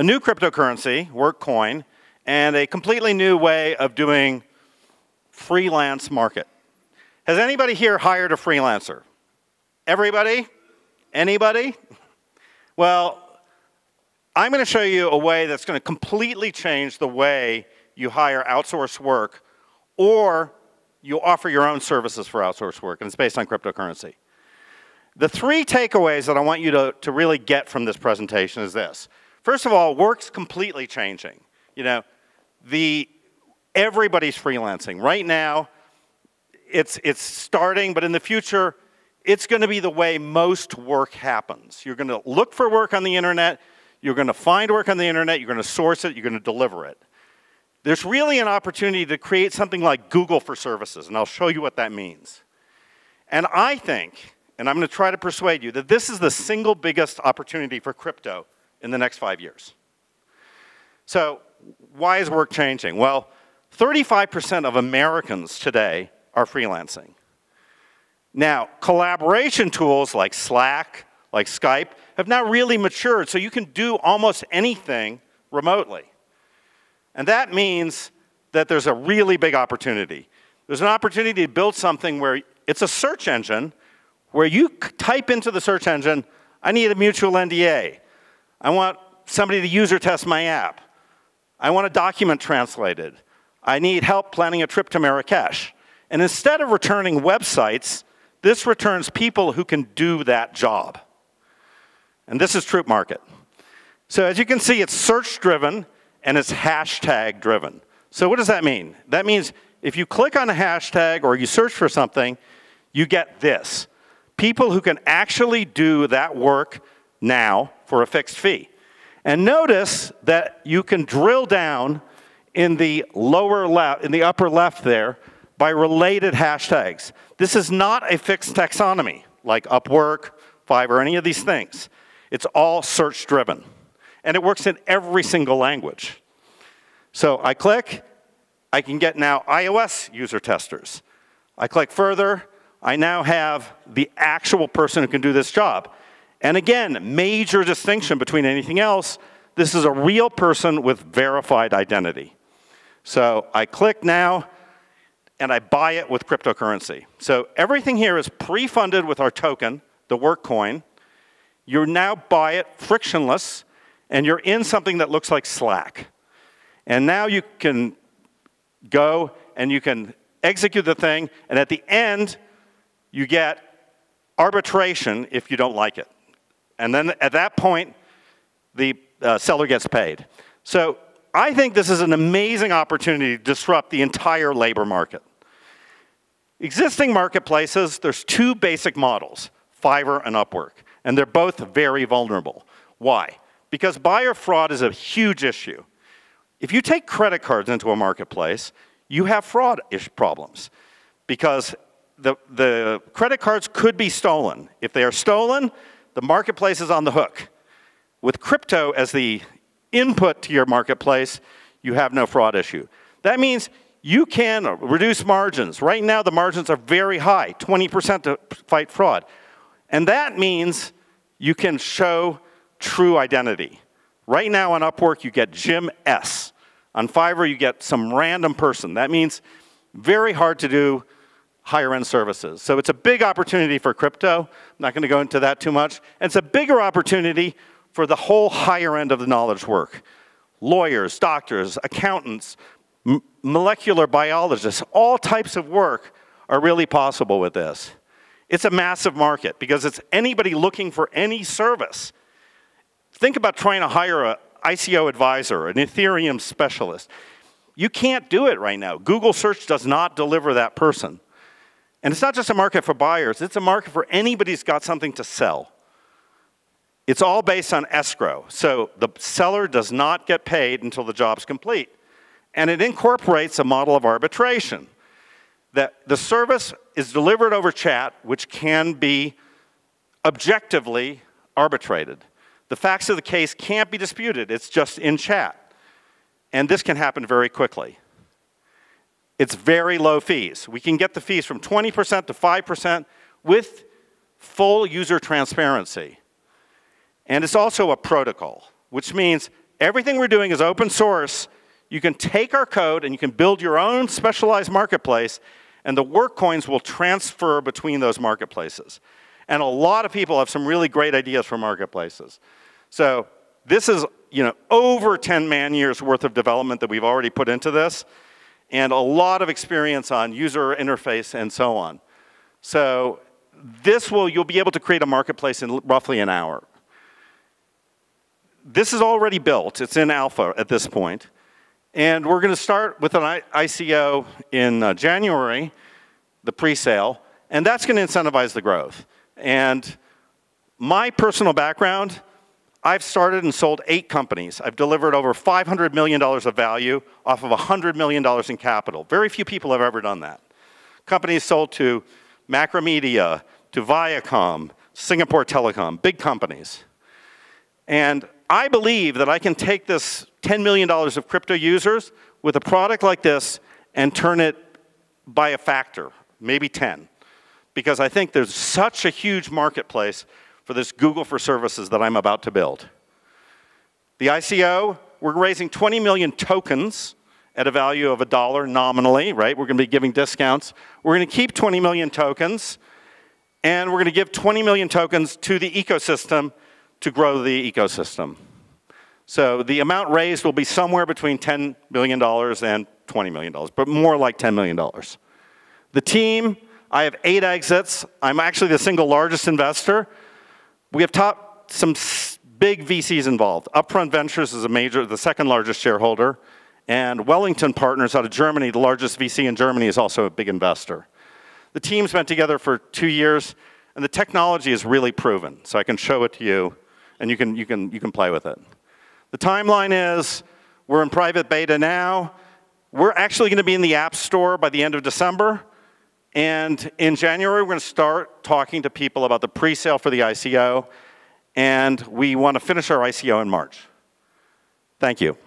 a new cryptocurrency, Workcoin, and a completely new way of doing freelance market. Has anybody here hired a freelancer? Everybody? Anybody? Well, I'm going to show you a way that's going to completely change the way you hire outsourced work, or you offer your own services for outsourced work, and it's based on cryptocurrency. The three takeaways that I want you to really get from this presentation is this. First of all, work's completely changing. You know, everybody's freelancing. Right now, it's starting, but in the future, it's going to be the way most work happens. You're going to look for work on the internet, you're going to find work on the internet, you're going to source it, you're going to deliver it. There's really an opportunity to create something like Google for services, and I'll show you what that means. And I think, and I'm going to try to persuade you, that this is the single biggest opportunity for crypto in the next 5 years. So why is work changing? Well, 35% of Americans today are freelancing. Now, collaboration tools like Slack, like Skype, have not really matured, so you can do almost anything remotely. And that means that there's a really big opportunity. There's an opportunity to build something where it's a search engine where you type into the search engine, I need a mutual NDA. I want somebody to user test my app. I want a document translated. I need help planning a trip to Marrakesh. And instead of returning websites, this returns people who can do that job. And this is Troop Market. So as you can see, it's search-driven and it's hashtag-driven. So what does that mean? That means if you click on a hashtag or you search for something, you get this. People who can actually do that work now for a fixed fee. And notice that you can drill down in the lower left, in the upper left there, by related hashtags. This is not a fixed taxonomy, like Upwork, Fiverr, any of these things. It's all search-driven. And it works in every single language. So I click, I can get now iOS user testers. I click further, I now have the actual person who can do this job. And again, major distinction between anything else, this is a real person with verified identity. So I click now, and I buy it with cryptocurrency. So everything here is pre-funded with our token, the Workcoin. You now buy it frictionless, and you're in something that looks like Slack. And now you can go and you can execute the thing, and at the end, you get arbitration if you don't like it. And then at that point, the seller gets paid. So I think this is an amazing opportunity to disrupt the entire labor market. Existing marketplaces, there's two basic models, Fiverr and Upwork, and they're both very vulnerable. Why? Because buyer fraud is a huge issue. If you take credit cards into a marketplace, you have fraud problems because the credit cards could be stolen. If they are stolen, the marketplace is on the hook. With crypto as the input to your marketplace, you have no fraud issue. That means you can reduce margins. Right now, the margins are very high, 20% to fight fraud. And that means you can show true identity. Right now on Upwork, you get Jim S. On Fiverr, you get some random person. That means very hard to do higher-end services. So it's a big opportunity for crypto. I'm not going to go into that too much. And it's a bigger opportunity for the whole higher end of the knowledge work. Lawyers, doctors, accountants, molecular biologists, all types of work are really possible with this. It's a massive market because it's anybody looking for any service. Think about trying to hire an ICO advisor, an Ethereum specialist. You can't do it right now. Google search does not deliver that person. And it's not just a market for buyers, it's a market for anybody who's got something to sell. It's all based on escrow. So the seller does not get paid until the job's complete. And it incorporates a model of arbitration. That the service is delivered over chat, which can be objectively arbitrated. The facts of the case can't be disputed. It's just in chat. And this can happen very quickly. It's very low fees. We can get the fees from 20% to 5% with full user transparency. And it's also a protocol, which means Everything we're doing is open source. You can take our code and you can build your own specialized marketplace, and the Workcoins will transfer between those marketplaces. And a lot of people have some really great ideas for marketplaces. So this is, over 10 man-years worth of development that we've already put into this, and a lot of experience on user interface and so on. So you'll be able to create a marketplace in roughly an hour. This is already built. It's in alpha at this point. And we're going to start with an ICO in January, the pre-sale, and that's going to incentivize the growth. And my personal background, I've started and sold 8 companies. I've delivered over $500 million of value off of $100 million in capital. Very few people have ever done that. Companies sold to Macromedia, to Viacom, Singapore Telecom, big companies. And I believe that I can take this $10 million of crypto users with a product like this and turn it by a factor, maybe 10. Because I think there's such a huge marketplace for this Google for services that I'm about to build. The ICO, we're raising 20 million tokens at a value of $1 nominally, right? We're going to be giving discounts. We're going to keep 20 million tokens, and we're going to give 20 million tokens to the ecosystem to grow the ecosystem. So the amount raised will be somewhere between $10 million and $20 million, but more like $10 million. The team, I have 8 exits. I'm actually the single largest investor. We have some big VCs involved. Upfront Ventures is the second largest shareholder, and Wellington Partners out of Germany, the largest VC in Germany, is also a big investor. The team's been together for 2 years, and the technology is really proven. So I can show it to you, and you can play with it. The timeline is, we're in private beta now. We're actually going to be in the App Store by the end of December. And in January, we're going to start talking to people about the pre-sale for the ICO. And we want to finish our ICO in March. Thank you.